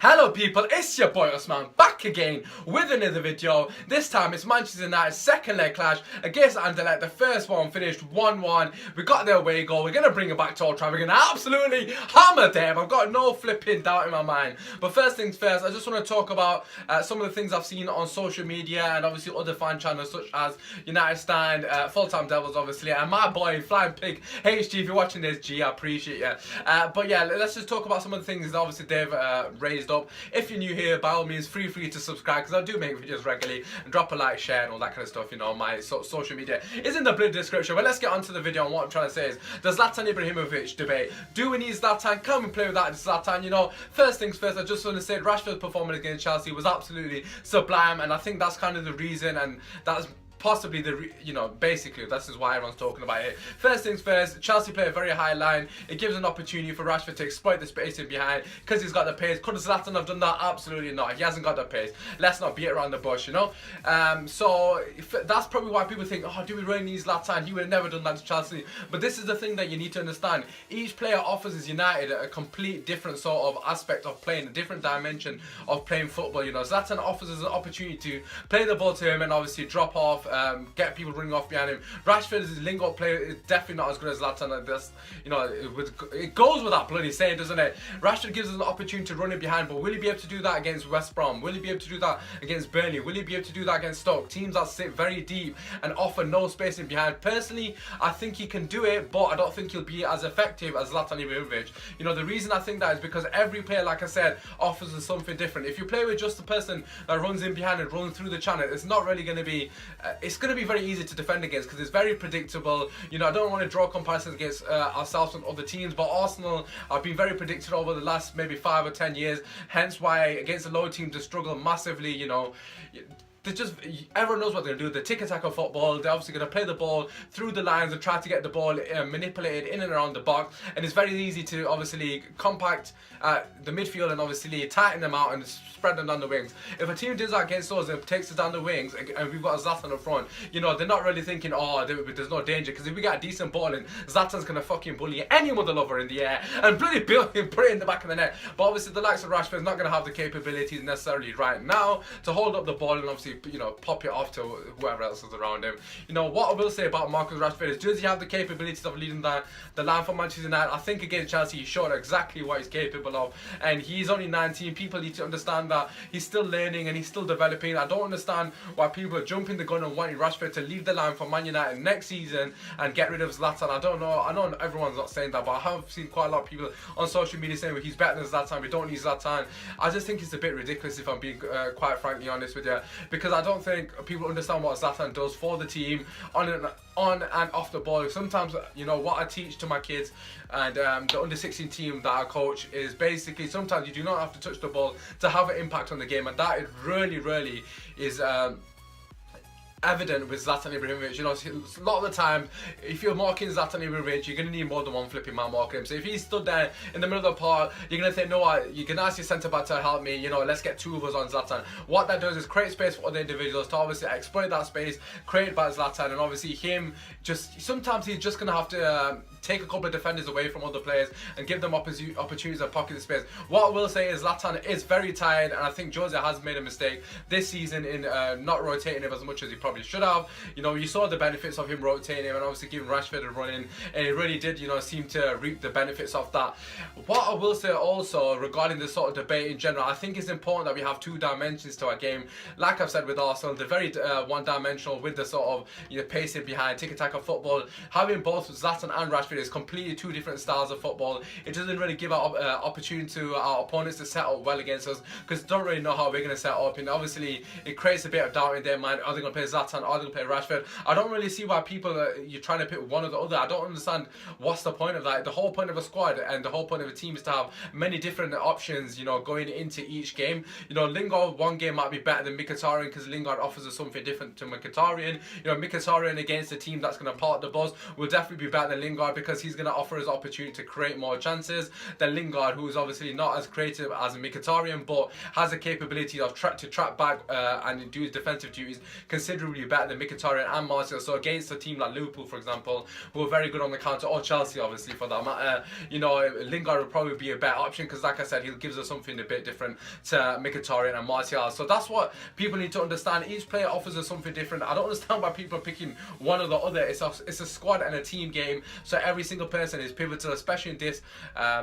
Hello people, it's your boy Usman back again with another video. This time it's Manchester United's second leg clash against Anderlecht. The first one finished 1-1. We got their away goal. We're going to bring it back to Old Trafford. We're going to absolutely hammer them. I've got no flipping doubt in my mind. But first things first, I just want to talk about some of the things I've seen on social media and obviously other fan channels such as United Stand, Full-Time Devils obviously, and my boy Flying Pig HG. If you're watching this, G, I appreciate you. But yeah, let's just talk about some of the things that obviously they've raised up. If you're new here, by all means, free to subscribe because I do make videos regularly, and drop a like, share, and all that kind of stuff. You know, my social media is in the blue description. But let's get on to the video. And what I'm trying to say is the Zlatan Ibrahimovic debate. Do we need Zlatan? Can we play without Zlatan? You know, first things first, I just want to say Rashford's performance against Chelsea was absolutely sublime, and I think that's kind of the reason, and that's possibly basically this is why everyone's talking about it. First things first, Chelsea play a very high line. It gives an opportunity for Rashford to exploit the space in behind because he's got the pace. Could Zlatan have done that? Absolutely not. He hasn't got the pace. Let's not beat around the bush, you know. So that's probably why people think, oh, do we really need Zlatan? He would have never done that to Chelsea. But this is the thing that you need to understand. Each player offers his United a complete different sort of aspect of playing, a different dimension of playing football. You know, Zlatan offers us an opportunity to play the ball to him and obviously drop off, get people running off behind him. Rashford's lingo play is definitely not as good as Zlatan. That's, you know, it goes without bloody saying, doesn't it? Rashford gives us an opportunity to run in behind, but will he be able to do that against West Brom? Will he be able to do that against Burnley? Will he be able to do that against Stoke? Teams that sit very deep and offer no space in behind. Personally, I think he can do it, but I don't think he'll be as effective as Zlatan Ibrahimovic. You know, the reason I think that is because every player, like I said, offers us something different. If you play with just the person that runs in behind and runs through the channel, it's not really going to be, it's going to be very easy to defend against because it's very predictable. You know, I don't want to draw comparisons against ourselves and other teams, but Arsenal have been very predictable over the last maybe 5 or 10 years, hence why against the lower teams they struggle massively. You know, everyone knows what they're going to do. The tiki-taka football, they're obviously going to play the ball through the lines and try to get the ball manipulated in and around the box, and it's very easy to obviously compact the midfield and obviously tighten them out and spread them down the wings. If a team does that against us and takes us down the wings and we've got a Zlatan up front, you know, they're not really thinking, oh, there's no danger, because if we get a decent ball in, Zlatan's going to fucking bully any mother lover in the air and bloody put it in the back of the net. But obviously the likes of Rashford's not going to have the capabilities necessarily right now to hold up the ball and obviously, you know, pop it off to whoever else is around him. You know, what I will say about Marcus Rashford is, does he have the capabilities of leading the line for Manchester United? I think against Chelsea he showed exactly what he's capable of, and he's only 19. People need to understand that he's still learning and he's still developing. I don't understand why people are jumping the gun and wanting Rashford to leave the line for Man United next season and get rid of Zlatan. I don't know. I know everyone's not saying that, but I have seen quite a lot of people on social media saying, well, he's better than Zlatan, we don't need Zlatan. I just think it's a bit ridiculous, if I'm being quite frankly honest with you, because I don't think people understand what Zlatan does for the team on and off the ball. Sometimes, you know, what I teach to my kids and the under 16 team that I coach is basically sometimes you do not have to touch the ball to have an impact on the game, and that it really is evident with Zlatan Ibrahimovic. You know, a lot of the time, if you're marking Zlatan Ibrahimovic, you're going to need more than one flipping man marking him. So if he's stood there in the middle of the park, you're going to think, no, you can ask your centre back to help me, you know, let's get two of us on Zlatan. What that does is create space for other individuals to obviously exploit that space created by Zlatan, and obviously him sometimes he's just going to have to take a couple of defenders away from other players and give them opportunities to pocket the space. What I will say is Zlatan is very tired, and I think Jose has made a mistake this season in not rotating him as much as he probably should have. You know, you saw the benefits of him rotating him and obviously giving Rashford a run in, and he really did, you know, seem to reap the benefits of that. What I will say also regarding this sort of debate in general, I think it's important that we have two dimensions to our game. Like I've said with Arsenal, they're very one-dimensional with the sort of, you know, pacing behind tiki-taka football. Having both Zlatan and Rashford is completely two different styles of football. It doesn't really give our opportunity to our opponents to set up well against us, because they don't really know how we're going to set up, and obviously it creates a bit of doubt in their mind. Are they going to play Zlatan? Are they going to play Rashford? I don't really see why people you're trying to pick one or the other. I don't understand what's the point of that. The whole point of a squad and the whole point of a team is to have many different options, you know, going into each game. You know, Lingard one game might be better than Mkhitaryan because Lingard offers us something different to Mkhitaryan. You know, Mkhitaryan against a team that's going to park the bus will definitely be better than Lingard because he's going to offer us opportunity to create more chances than Lingard, who is obviously not as creative as Mkhitaryan, but has the capability of to track back and do his defensive duties considerably arguably better than Mkhitaryan and Martial. So against a team like Liverpool, for example, who are very good on the counter, or Chelsea, obviously, for that matter, you know, Lingard would probably be a better option because, like I said, he gives us something a bit different to Mkhitaryan and Martial. So that's what people need to understand. Each player offers us something different. I don't understand why people are picking one or the other. It's a squad and a team game, so every single person is pivotal, especially in this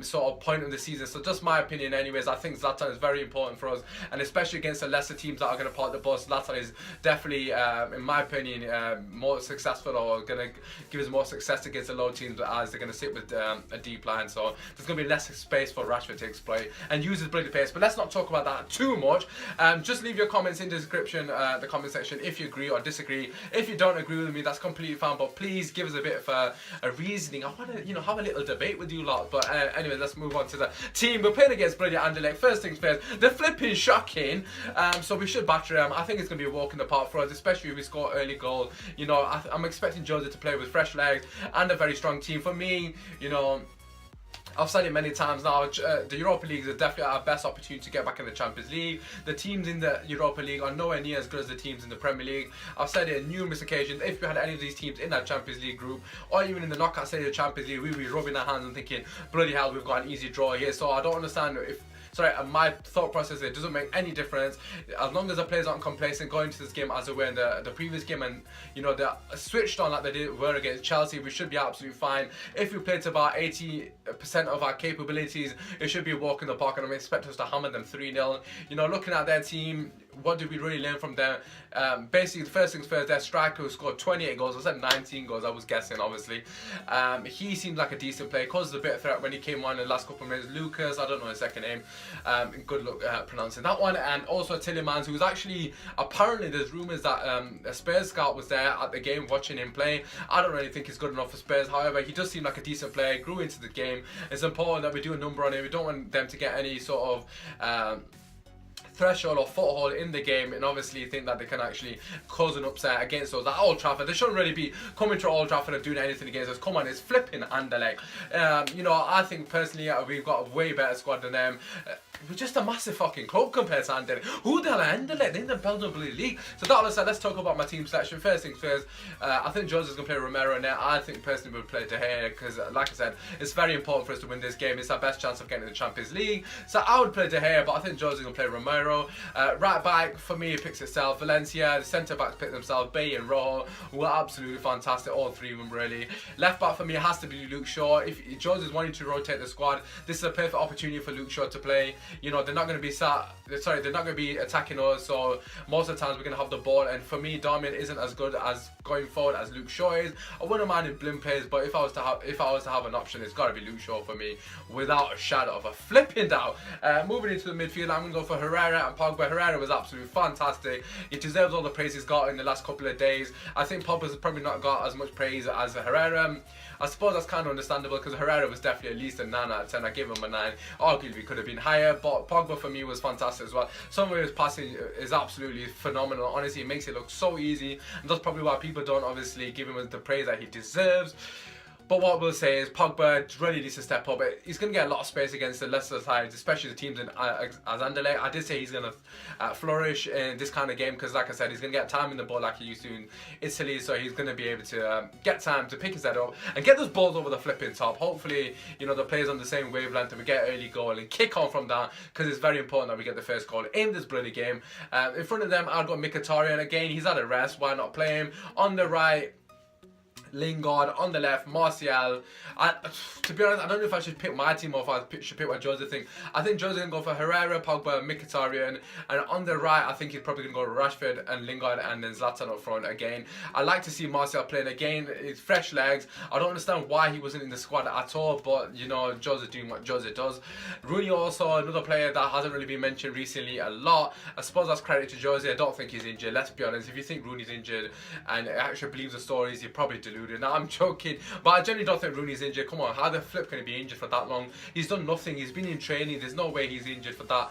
sort of point of the season. So just my opinion anyways, I think Zlatan is very important for us, and especially against the lesser teams that are going to park the bus, Zlatan is definitely, in my opinion, more successful, or going to give us more success against the low teams, as they're going to sit with a deep line. So there's going to be less space for Rashford to exploit and use his bloody pace. But let's not talk about that too much. Just leave your comments in the description, the comment section, if you agree or disagree. If you don't agree with me, that's completely fine, but please give us a bit of a reasoning. I want to, you know, have a little debate with you lot. But anyway, let's move on to the team. We're playing against bloody Anderlecht. First things first, they're flipping shocking, so we should batter them. I think it's going to be a walk in the park for us, especially if we score early goal. You know, I'm expecting Jose to play with fresh legs and a very strong team. For me, you know, I've said it many times now, the Europa League is definitely our best opportunity to get back in the Champions League. The teams in the Europa League are nowhere near as good as the teams in the Premier League. I've said it on numerous occasions. If we had any of these teams in that Champions League group, or even in the knockout stage of the Champions League, we'd be rubbing our hands and thinking, bloody hell, we've got an easy draw here. So I don't understand my thought process, it doesn't make any difference as long as the players aren't complacent going into this game as they were in the previous game, and you know, they're switched on like they were against Chelsea. We should be absolutely fine. If we play to about 80% of our capabilities, it should be a walk in the park, and I'm expecting us to hammer them 3-0. You know, looking at their team, what did we really learn from them? Basically, the first things first, their striker who scored 28 goals, I said 19 goals, I was guessing obviously. He seems like a decent player, causes a bit of threat when he came on in the last couple of minutes. Lucas, I don't know his second name, good luck pronouncing that one. And also Tillemans, who's actually, apparently there's rumours that a Spurs scout was there at the game watching him play. I don't really think he's good enough for Spurs, however he does seem like a decent player, grew into the game. It's important that we do a number on him. We don't want them to get any sort of threshold or foothold in the game, and obviously think that they can actually cause an upset against us at Old Trafford. They shouldn't really be coming to Old Trafford and doing anything against us. Come on, it's flipping Anderlecht. You know, I think personally we've got a way better squad than them. We're just a massive fucking club compared to Anderlecht. Who the hell are Anderlecht? They're in the Belgian League. So that aside, let's talk about my team selection. First things first, I think Jose's going to play Romero in there. I think personally we'll play De Gea because, like I said, it's very important for us to win this game. It's our best chance of getting the Champions League. So I would play De Gea, but I think Jose's going to play Romero. Right back, for me, it picks itself. Valencia, the centre backs pick themselves. Bay and Rojo were absolutely fantastic, all three of them really. Left back for me has to be Luke Shaw. If Jose's wanting to rotate the squad, this is a perfect opportunity for Luke Shaw to play. You know, they're not going to be they're not going to be attacking us, so most of the times we're going to have the ball. And for me, Darmian isn't as good as going forward as Luke Shaw is. I wouldn't mind if Blim plays, but if I was to have an option, it's got to be Luke Shaw for me, without a shadow of a flipping doubt. Moving into the midfield, I'm going to go for Herrera and Pogba. Herrera was absolutely fantastic. He deserves all the praise he's got in the last couple of days. I think Pogba's probably not got as much praise as Herrera. I suppose that's kind of understandable because Herrera was definitely at least a 9 out of 10. I gave him a 9. Arguably could have been higher, but Pogba for me was fantastic as well. Some of his passing is absolutely phenomenal. Honestly, it makes it look so easy, and that's probably why people don't obviously give him the praise that he deserves. But what we'll say is Pogba really needs to step up. He's going to get a lot of space against the lesser sides, especially the teams as Anderlecht. I did say he's going to flourish in this kind of game because, like I said, he's going to get time in the ball like he used to in Italy. So he's going to be able to get time to pick his head up and get those balls over the flipping top. Hopefully, you know, the players on the same wavelength and we get an early goal and kick on from that, because it's very important that we get the first goal in this bloody game. In front of them, I've got Mkhitaryan. Again, he's at a rest. Why not play him? On the right, Lingard. On the left, Martial. To be honest, I don't know if I should pick my team or if I should pick what Jose thinks. I think Jose going to go for Herrera, Pogba, Mkhitaryan. And on the right, I think he's probably going to go Rashford and Lingard and then Zlatan up front again. I like to see Martial playing again. It's fresh legs. I don't understand why he wasn't in the squad at all, but, you know, Jose doing what Jose does. Rooney also, another player that hasn't really been mentioned recently a lot. I suppose that's credit to Jose. I don't think he's injured. Let's be honest. If you think Rooney's injured and actually believes the stories, you're probably deluded. Now, I'm joking, but I generally don't think Rooney's injured. Come on, how the flip can he be injured for that long? He's done nothing. He's been in training. There's no way he's injured for that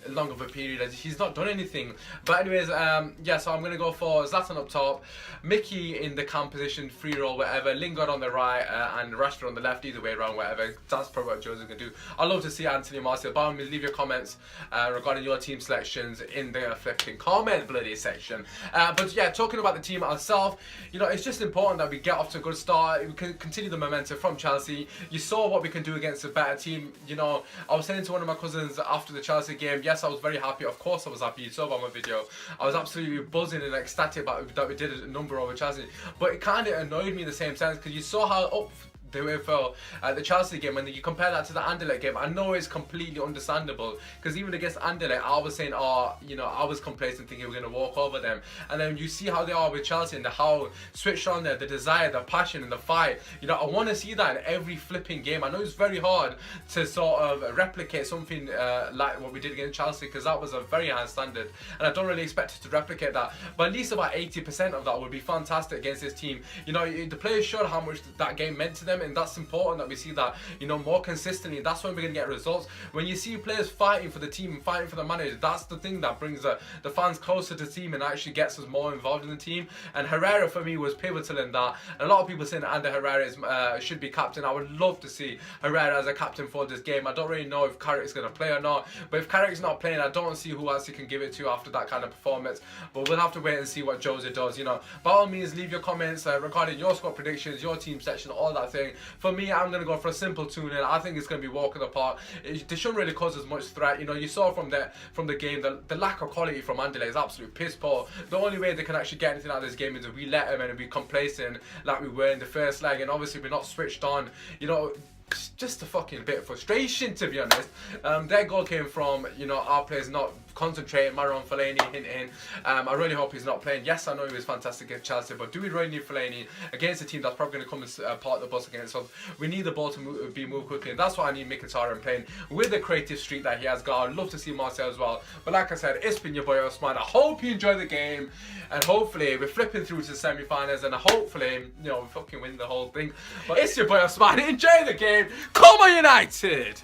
long of a period as he's not done anything. But anyways, yeah, so I'm going to go for Zlatan up top, Mickey in the cam position, free roll, whatever, Lingard on the right, and Rashford on the left, either way around, whatever. That's probably what Joe's going to do. I'd love to see Anthony Martial. By all means, leave your comments regarding your team selections in the flipping comment bloody section. But yeah, talking about the team itself, you know, it's just important that we get off to a good start. We can continue the momentum from Chelsea. You saw what we can do against a better team. You know, I was saying to one of my cousins after the Chelsea game, yes, I was very happy. Of course I was happy. You saw by my video. I was absolutely buzzing and ecstatic about that we did a number over Chelsea. But it kind of annoyed me in the same sense because you saw how they were for the Chelsea game, and you compare that to the Anderlecht game. I know it's completely understandable because even against Anderlecht, I was saying, you know, I was complacent thinking we're going to walk over them. And then you see how they are with Chelsea and how switched on there, the desire, the passion, and the fight. You know, I want to see that in every flipping game. I know it's very hard to sort of replicate something like what we did against Chelsea because that was a very high standard, and I don't really expect us to replicate that. But at least about 80% of that would be fantastic against this team. You know, the players showed how much that game meant to them. And that's important that we see that, you know, more consistently. That's when we're going to get results. When you see players fighting for the team and fighting for the manager, that's the thing that brings the fans closer to the team and actually gets us more involved in the team. And Herrera for me was pivotal in that. And a lot of people saying Ander Herrera should be captain. I would love to see Herrera as a captain for this game. I don't really know if Carrick's going to play or not, but if Carrick's not playing, I don't see who else he can give it to after that kind of performance. But we'll have to wait and see what Jose does. You know, by all means, leave your comments regarding your squad predictions, your team section, all that thing. For me, I'm going to go for a simple 2-0. I think it's going to be walking apart. They shouldn't really cause as much threat. You know, you saw from the game, the lack of quality from Anderlecht is absolute piss poor. The only way they can actually get anything out of this game is if we let them and be complacent like we were in the first leg. And obviously, we're not switched on. You know, just a fucking bit of frustration, to be honest. Their goal came from, you know, our players not concentrating. Marouane Fellaini hinting. I really hope he's not playing. Yes, I know he was fantastic against Chelsea, but do we really need Fellaini against a team that's probably going to come as part of the bus against us? We need the ball to be moved quickly, and that's why I need Mkhitaryan playing with the creative streak that he has got. I'd love to see Martial as well. But like I said, it's been your boy Usman. I hope you enjoy the game, and hopefully we're flipping through to the semi-finals, and hopefully, you know, we fucking win the whole thing. But it's your boy Usman. Enjoy the game. Come on, United!